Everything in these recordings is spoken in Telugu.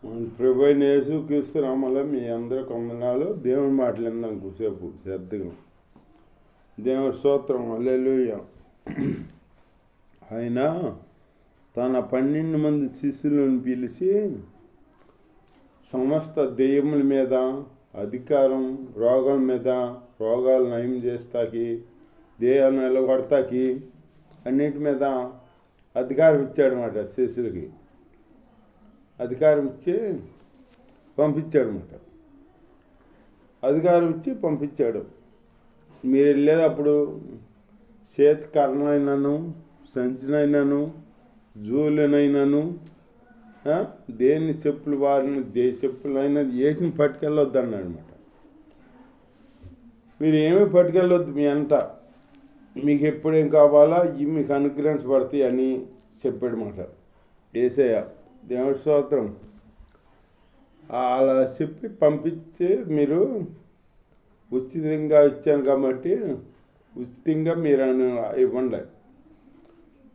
మన ప్రభు అయిన యేసుక్రీస్తు నామములో మీ అందరికి వందనాలు. దేవుని మాటలు విందాం కూసేపు శ్రద్ధగా. దేవుని స్తోత్రం, హల్లెలూయా. ఆయన తన 12 మంది శిష్యులను పిలిచి సమస్త దెయ్యముల మీద అధికారం, రోగాల మీద, రోగాలు నయం చేస్తాకి, దేహాన్ని నిలబడతాకి అన్నిటి మీద అధికారం ఇచ్చాడనమాట. శిష్యులకి అధికారం ఇచ్చి పంపించాడనమాట. అధికారం ఇచ్చి పంపించాడు. మీరు వెళ్ళేటప్పుడు చేతి కర్ణైనాను, సంచినైనాను, జూలనైనాను, దేన్ని చెప్పులు వారిని చెప్పులైనా ఏటిని పట్టుకెళ్ళొద్దు అన్నాడు అనమాట. మీరు ఏమీ పట్టుకెళ్ళొద్దు, మీ అంట మీకు ఎప్పుడేం కావాలా ఇవి మీకు అనుగ్రహించబడతాయి అని చెప్పాడనమాట యేసయ్య. దేవుడి స్తోత్రం. అలా చెప్పి పంపించి మీరు ఉచితంగా ఇచ్చాను కాబట్టి ఉచితంగా మీరు ఇవ్వండి,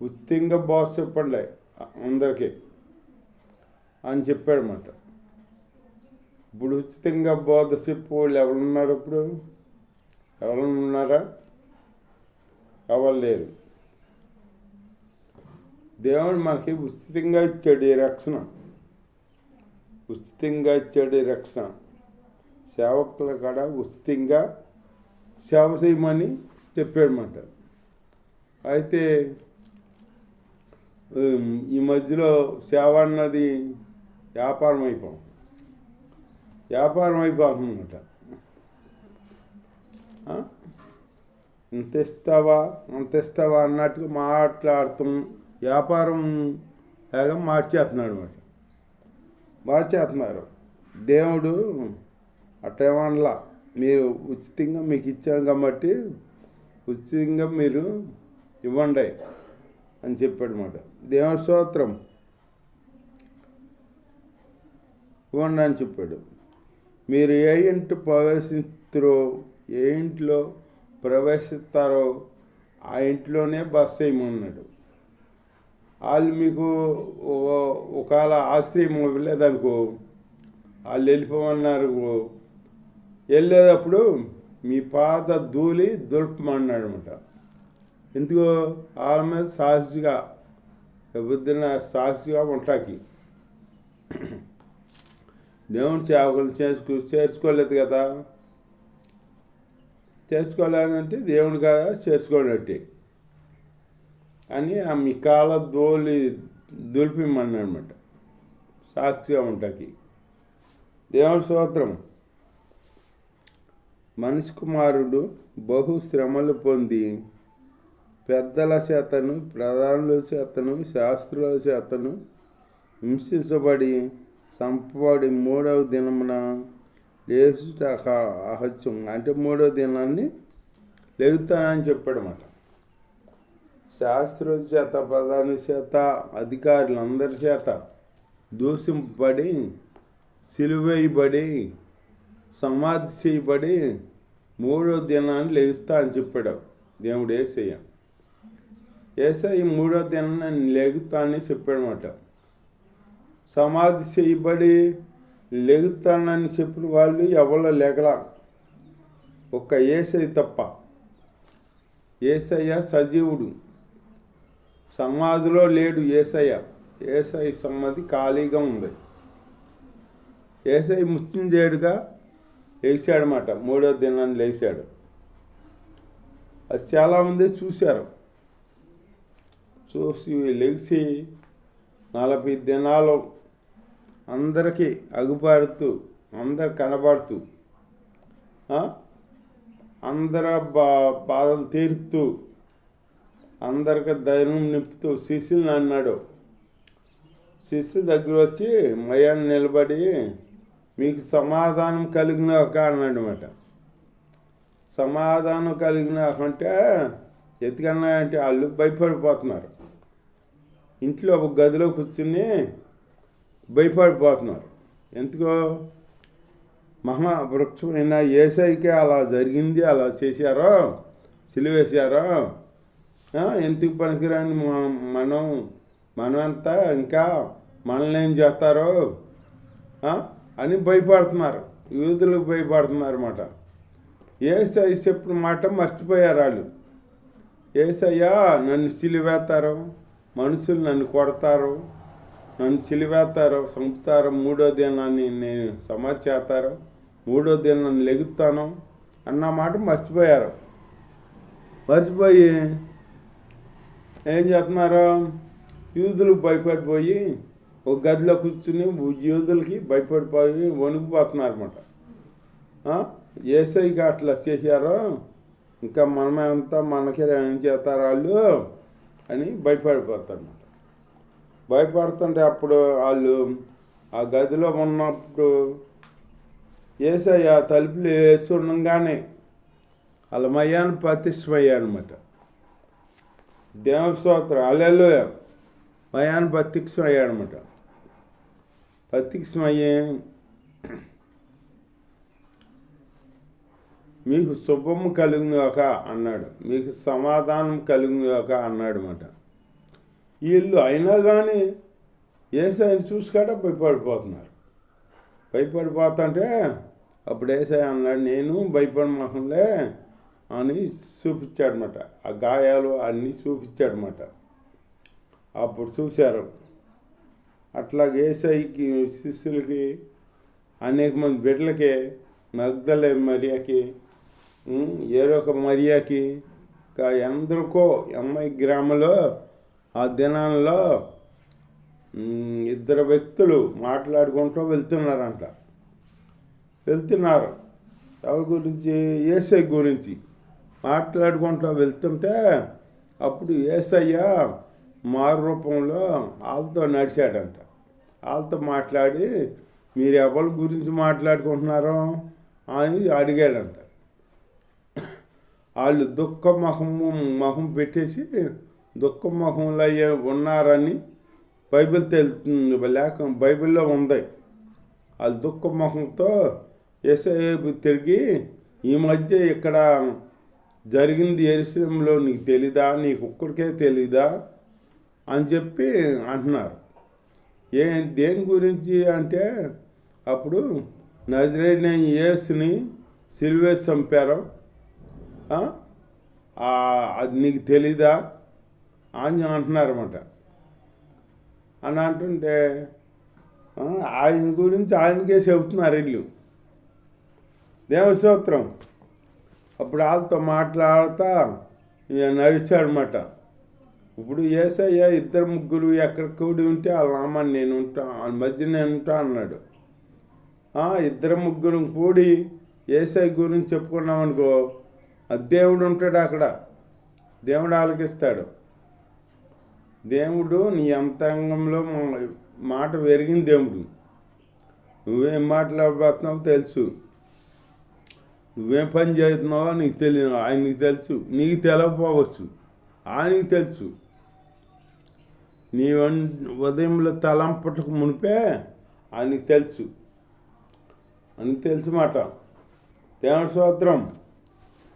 ఉచితంగా బాస్ చెప్పండి అందరికీ అని చెప్పాడనమాట. ఇప్పుడు ఉచితంగా బోధ చెప్పు వాళ్ళు ఎవరున్నారు? ఇప్పుడు ఎవరైనా ఉన్నారా? ఎవరు లేరు. దేవుడు మనకి ఉచితంగా ఇచ్చాడు ఈ రక్షణ, ఉచితంగా ఇచ్చాడు ఈ రక్షణ. సేవకుల కాడ ఉచితంగా సేవ చేయమని చెప్పాడనమాట. అయితే ఈ మధ్యలో సేవ అన్నది వ్యాపారం అయిపోతుందన్నమాట. ఇంత ఇస్తావా అంత ఇస్తావా అన్నట్టుగా మాట్లాడుతాం. వ్యాపారం లాగా మార్చేస్తున్నారు. దేవుడు అట్టేమనలా, మీరు ఉచితంగా మీకు ఇచ్చాను కాబట్టి ఉచితంగా మీరు ఇవ్వండి అని చెప్పాడు అన్నమాట. దేవుడి స్తోత్రం. ఇవ్వండి అని చెప్పాడు. మీరు ఏ ఇంటి ప్రవేశిస్తారో, ఏ ఇంట్లో ప్రవేశిస్తారో ఆ ఇంట్లోనే బస చేయమన్నాడు. వాళ్ళు మీకు ఒకవేళ ఆశ్రయం వెళ్ళేదనుకో, వాళ్ళు వెళ్ళిపోమన్నారు. వెళ్ళేటప్పుడు మీ పాత ధూళి దులపమన్నాడు అనమాట. ఎందుకో వాళ్ళ మీద సాక్షిగా ఉంటాకి. దేవుని సేవకులు చేర్చుకోలేదు కదా. చేర్చుకోలేదంటే దేవుని కదా చేర్చుకోనట్టే అని ఆ మీ కాల దులిపిమన్నాడు అనమాట, సాక్షిగా ఉంటాకి. దేవుని స్తోత్రం. మనిషి కుమారుడు బహు శ్రమలు పొంది పెద్దల చేతను, ప్రధానుల చేతను, శాస్త్రుల చేతను హింసించబడి చంపబడి 3వ దినమున లేచుట అహత్యం, అంటే 3వ దినాన్ని లేగుతానని చెప్పాడన్నమాట. శాస్త్రుల చేత, ప్రధాని చేత, అధికారులందరి చేత దూషింపబడి, సిలువేయబడి, సమాధి చేయబడి 3వ దినాన్ని లేగుస్తా అని చెప్పాడు దేవుడు యేసయ్య. 3వ దినాన్ని లేగుతానని చెప్పాడనమాట. సమాధి చేయబడి లేగుతానని చెప్పిన వాళ్ళు ఎవరో లేకలా, ఒక్క యేసయ్య తప్ప. యేసయ్య సజీవుడు, సమాధిలో లేడు. యేసయ్య సమాధి ఖాళీగా ఉంది. యేసయ్య మృత్యుంజయుడుగా లేచాడనమాట. 3వ దినాన్ని లేచాడు. అది చాలామంది చూశారు. చూసి లేచి 40 దినాలు అందరికీ అగుపడుతూ, అందరు కనబడుతూ, అందరి బాధలు తీరుతూ, అందరికి ధైర్యం నింపుతూ శిష్యుని అన్నాడు. శిష్యు దగ్గర వచ్చి మయాన్ని నిలబడి మీకు సమాధానం కలిగినాక అన్నాడు అన్నమాట. సమాధానం కలిగినాకంటే ఎత్తుకన్నాయంటే వాళ్ళు భయపడిపోతున్నారు. ఇంట్లో ఒక గదిలో కూర్చుని భయపడిపోతున్నారు. ఎందుకో మహావృక్షమైన యేసయ్యకే అలా జరిగింది, అలా చేశారో, సిలువేశారో, ఎందుకు పనికిరాని మనమంతా ఇంకా మనల్ని ఏం చేస్తారో ఆ? అని భయపడుతున్నారు, యూదులకు భయపడుతున్నారు అన్నమాట. యేసయ్య చెప్పిన మాట మర్చిపోయారు వాళ్ళు. యేసయ్యా నన్ను సిలివేస్తారు, మనుషులు నన్ను కొడతారు, నన్ను సిలివేస్తారు, చంపుతారు, మూడో దినాన్ని నేను సమాధి చేస్తారు, మూడో దినాన్ని లెగుతాను అన్న మాట మర్చిపోయారు. మర్చిపోయి ఏం చేస్తున్నారు, యూదులకు భయపడిపోయి ఒక గదిలో కూర్చుని యూదులకి భయపడిపోయి వణికిపోతున్నారు అన్నమాట. యేసయ్యకి అట్లా చేశారో ఇంకా మనమేంతా మనకే ఏం చేస్తారు వాళ్ళు అని భయపడిపోతారు. భయపడుతుంటే అప్పుడు వాళ్ళు ఆ గదిలో ఉన్నప్పుడు యేసయ్య తలుపులు వేసి ఉండగానే వాళ్ళ మయాన్ని ప్రతిష్టమయ్యారనమాట. దేవుని స్తోత్రం, హల్లెలూయా. మయాన్ని ప్రత్యక్షమయ్యాడనమాట. ప్రత్యక్షమయ్యి మీకు శుభము కలుగుగాక అన్నాడు, మీకు సమాధానం కలుగుగాక అన్నాడు అన్నమాట. వీళ్ళు అయినా కానీ యేసయ్యని చూసుకాడ భయపడిపోతున్నారు. భయపడిపోతుంటే అప్పుడు యేసయ్య అన్నాడు, నేను భయపడమాకంలే అని చూపించాడనమాట. ఆ గాయాలు అన్నీ చూపించాడనమాట. అప్పుడు చూశారు. అట్లాగే యేసయ్యకి శిష్యులకి అనేక మంది బిడ్డలకి, మగ్దలే మరియాకి, ఏరొక మరియాకి, ఎందరికో అమ్మాయి గ్రామంలో ఆ దినాల్లో ఇద్దరు వ్యక్తులు మాట్లాడుకుంటూ వెళ్తున్నారంట. ఎవరి గురించి? యేసయ్య గురించి మాట్లాడుకుంటూ వెళ్తుంటే అప్పుడు యేసయ్య మారు రూపంలో వాళ్ళతో నడిచాడంట. వాళ్ళతో మాట్లాడి మీరు ఎవరి గురించి మాట్లాడుకుంటున్నారో అని అడిగాడంట. వాళ్ళు దుఃఖ మొహం పెట్టేసి దుఃఖ మొహంలో ఉన్నారని బైబిల్ బైబిల్లో ఉంది. వాళ్ళు దుఃఖ మొహంతో యేసయ్య తిరిగి, ఈ మధ్య ఇక్కడ జరిగింది యెరూషలేములో నీకు తెలీదా, నీకు ఒక్కడికే తెలీదా అని చెప్పి అంటున్నారు. దేని గురించి అంటే అప్పుడు నజరేయుడైన యేసుని సిలువేసి చంపారు, అది నీకు తెలీదా అని అంటున్నారన్నమాట. అని అంటుంటే ఆయన గురించి ఆయనకే చెబుతున్నారు వీళ్ళు. దేవుని స్తోత్రం. అప్పుడు వాళ్ళతో మాట్లాడుతూ నడిచాడనమాట. ఇప్పుడు యేసయ్య ఇద్దరు ముగ్గురు ఎక్కడ కూడి ఉంటే వాళ్ళ నామాన్ని నేను ఉంటా, వాళ్ళ మధ్య నేను ఉంటా అన్నాడు. ఇద్దరు ముగ్గురు కూడి యేసయ్య గురించి చెప్పుకున్నాం అనుకో, దేవుడు ఉంటాడు అక్కడ, దేవుడు ఆలకిస్తాడు. దేవుడు నీ అంతరంగంలో మాట పెరిగిన దేవుడు. నువ్వేం మాట్లాడబోతున్నావో తెలుసు, నువ్వేం పని చేస్తున్నావో నీకు తెలియదు, ఆయనకి తెలుసు. నీకు తెలియకపోవచ్చు, ఆయనకి తెలుసు. నీ ఉదయంలో తలంపటకు మునిపే ఆయనకి తెలుసు అని తెలుసు మాట. దేవుని స్తోత్రం.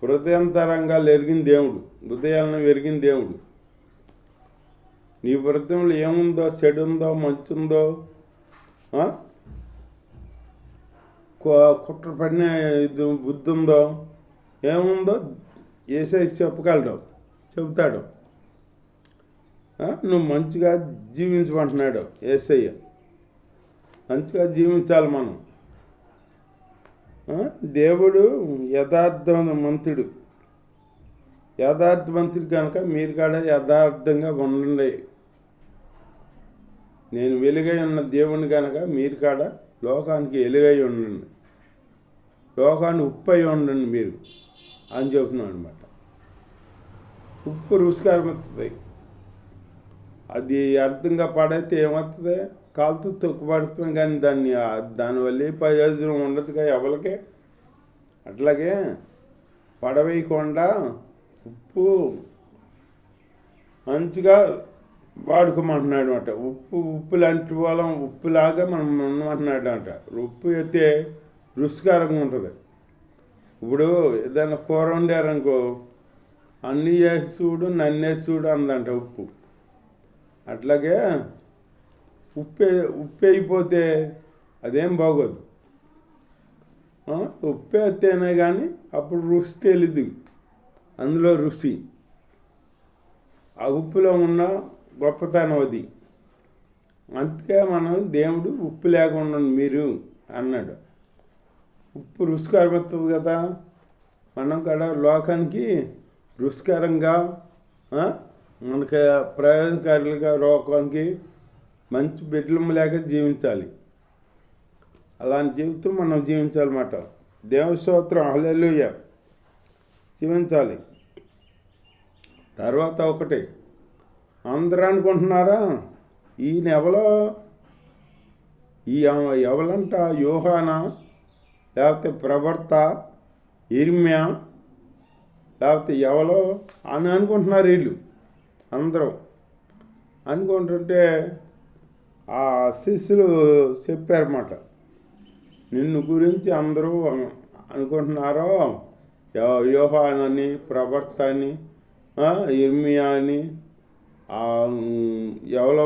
హృదయంతరంగాలు ఎరిగిన దేవుడు, హృదయాలను ఎరిగిన దేవుడు. నీ హృదయంలో ఏముందో, చెడు ఉందో, మంచి ఉందో, కుట్ర పడిన ఇది బుద్ధి ఉందో, ఏముందో యేసయ్య చెప్పగలడు, చెబుతాడు. నువ్వు మంచిగా జీవించమంటున్నాడు యేసయ్య. మంచిగా జీవించాలి మనం. దేవుడు యథార్థవంతుడు. యథార్థవంతుడు కనుక మీరు కూడా యథార్థంగా ఉండండి. నేను వెలుగై ఉన్న దేవుని కనుక మీరు కూడా లోకానికి వెలుగై ఉండండి, లోకాన్ని ఉప్పై ఉండండి మీరు అని చెబుతున్నాడు అనమాట. ఉప్పు రుచికారం వస్తుంది, అది అర్థంగా పడైతే ఏమవుతుంది, కాలుతో తొక్కుపడుతుంది, కానీ దానివల్ల ప్రయోజనం ఉండదుగా ఎవరికే. అట్లాగే పడవేయకుండా ఉప్పు మంచిగా వాడుకోమంటున్నాడు అనమాట. ఉప్పు లాంటి వాళ్ళం, ఉప్పులాగా మనం ఉండమంటున్నాడు అంట. ఉప్పు అయితే రుచికరంగా ఉంటుంది. ఇప్పుడు ఏదైనా కూర వండారనుకో, అన్నీ వేసి చూడు, నన్ను వేసి చూడు అందంట ఉప్పు. అట్లాగే ఉప్పు అయిపోతే అదేం బాగోదు. ఉప్పు వేస్తేనే కానీ అప్పుడు రుచి తెలీదు, అందులో రుచి ఆ ఉప్పులో ఉన్న గొప్పతనం అది. అందుకే మనం దేవుడు ఉప్పు లేకుండా మీరు అన్నాడు. ఉప్పు రుచికరం వస్తుంది కదా, మనం కూడా లోకానికి రుచికరంగా మనకి ప్రయోజనకారులుగా లోకానికి మంచి బిడ్డలు లేక జీవించాలి. అలాంటి జీవితం మనం జీవించాలన్నమాట. దేవుని స్తోత్రం, హల్లెలూయా, జీవించాలి. తర్వాత ఒకటి, అందరూ అనుకుంటున్నారా ఈయన ఎవలంట, యోహానా లేకపోతే ప్రవర్త, ఇర్మ్యా లేకపోతే ఎవలో అని అనుకుంటున్నారు. వీళ్ళు అందరూ అనుకుంటుంటే ఆ శిష్యులు చెప్పారన్నమాట, నిన్ను గురించి అందరూ అనుకుంటున్నారో యోహానని, ప్రవర్త అని, ఇర్మియా అని, ఎవరో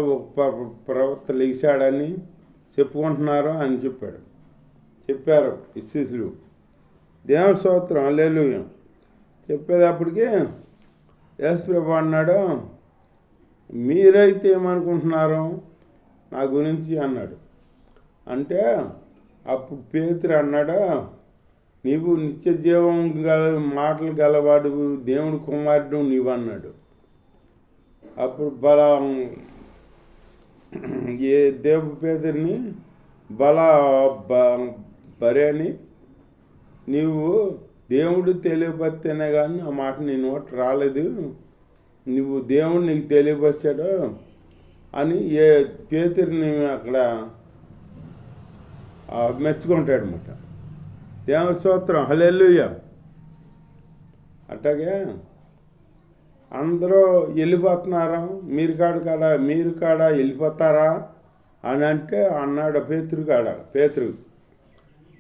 ప్రవర్త లేచాడని చెప్పుకుంటున్నారో అని చెప్పారు ఈ శిష్యులు. దేవుని స్తోత్రం, హల్లెలూయా. చెప్పేటప్పటికి యేసు ప్రభువు అన్నాడు, మీరైతే ఏమనుకుంటున్నారో నా గురించి అన్నాడు. అంటే అప్పుడు పేతురు అన్నాడు, నీవు నిత్య జీవం మాటలు గలవాడు, దేవుడు కుమారుడు నీవు అన్నాడు. అప్పుడు ఏ పేతురిని బరేని, నీవు దేవుడు తెలియపరిస్తేనే కానీ ఆ మాట నీ నోట రాలేదు, నువ్వు దేవుడు నీకు తెలియపరిచాడు అని పేతురిని అక్కడ మెచ్చుకుంటాడు అన్నమాట. దేవుని స్తోత్రం, హల్లెలూయా. అట్లాగే అందరూ వెళ్ళిపోతున్నారా, మీరు కాడ వెళ్ళిపోతారా అని అంటే అన్నాడు పేతురు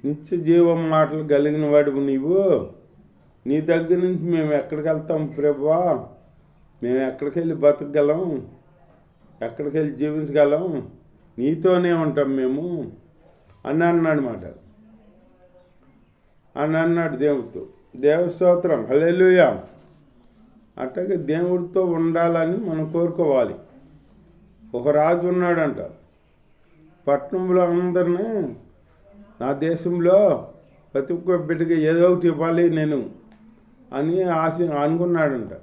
నిత్య జీవం మాటలు కలిగిన వాడు నీవు, నీ దగ్గర నుంచి మేము ఎక్కడికి వెళ్తాం ప్రభువా, మేము ఎక్కడికి వెళ్ళి బతకగలం, ఎక్కడికి వెళ్ళి జీవించగలం, నీతోనే ఉంటాం మేము అని అన్నాడు దేవుడితో. దేవుడి స్తోత్రం, హల్లెలూయా. అట్లాగే దేవుడితో ఉండాలని మనం కోరుకోవాలి. ఒక రాజు ఉన్నాడంట, పట్టణంలో అందరినీ నా దేశంలో ప్రతి ఒక్క బిడ్డకి ఏదో ఒకటి ఇవ్వాలి నేను అని అనుకున్నాడంట.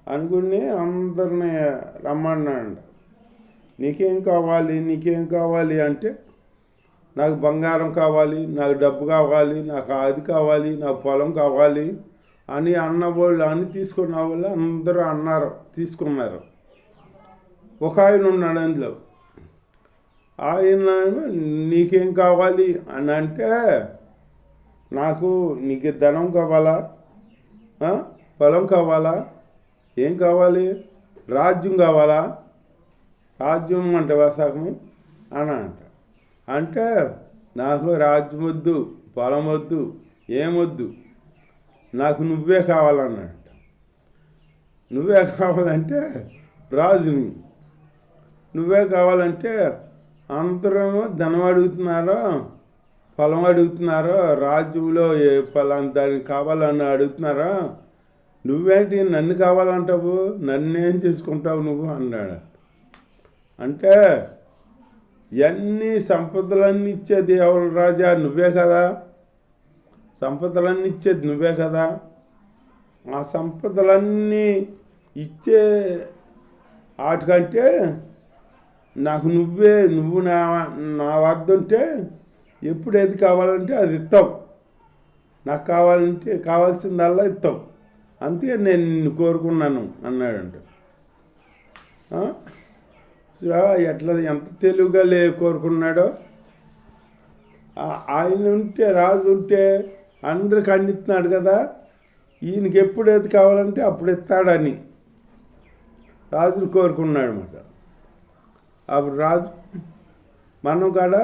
అనుకుని అందరినీ రమ్మన్నాడంట. నీకేం కావాలి అంటే, నాకు బంగారం కావాలి, నాకు డబ్బు కావాలి, నాకు అది కావాలి, నాకు పొలం కావాలి అని అన్నవాళ్ళు అని తీసుకున్న వాళ్ళు అందరూ తీసుకున్నారు. ఒక ఆయన ఉన్నాడు అందులో. ఆయన నీకేం కావాలి అని అంటే, నీకు ధనం కావాలా, పొలం కావాలా, ఏం కావాలి, రాజ్యం కావాలా, రాజ్యం అంటే సగము అని అంటే నాకు రాజ్యం వద్దు, పొలం వద్దు, ఏమొద్దు, నాకు నువ్వే కావాలన్నాడు. నువ్వే కావాలంటే రాజుని, నువ్వే కావాలంటే అందరూ ధనం అడుగుతున్నారో, పొలం అడుగుతున్నారో, రాజ్యంలో ఏ పొలం దానికి కావాలని అడుగుతున్నారో, నువ్వేంటి నన్ను కావాలంటావు, నన్నేం చేసుకుంటావు నువ్వు అన్నాడు. అంటే ఇవన్నీ సంపదలన్నీ ఇచ్చేది ఎవరు రాజా, నువ్వే కదా, సంపదలన్నీ ఇచ్చేది నువ్వే కదా, ఆ సంపదలన్నీ ఇచ్చే వాటికంటే నాకు నువ్వు నా వద్ద ఉంటే ఎప్పుడు ఏది కావాలంటే అది ఇస్తావు, నాకు కావాల్సిందల్లా ఇస్తావు, అందుకే నేను నిన్ను కోరుకున్నాను అన్నాడంట. ఎంత తెలివిగా కోరుకున్నాడో. ఆయన ఉంటే, రాజు ఉంటే అందరికి అందిస్తున్నాడు కదా, ఈయనకి ఎప్పుడు ఏది కావాలంటే అప్పుడు ఇస్తాడని రాజుని కోరుకున్నాడు అన్నమాట. అప్పుడు రాజు మనం కూడా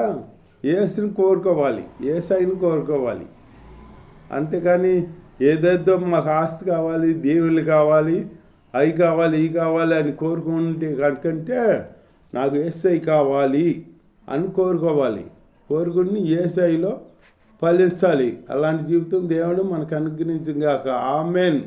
యేసుని కోరుకోవాలి, యేసయ్యని కోరుకోవాలి. అంతేకాని ఏదేదో మాకు ఆస్తి కావాలి, దేవుళ్ళు కావాలి, అవి కావాలి, ఇవి కావాలి అని కోరుకుంటే కనుకంటే నాకు యేసయ్య కావాలి అని కోరుకోవాలి. కోరుకుని యేసయ్యలో ఫలించాలి. అలాంటి జీవితం దేవుడు మనకు అనుగ్రహించుగాక. ఆమేన్.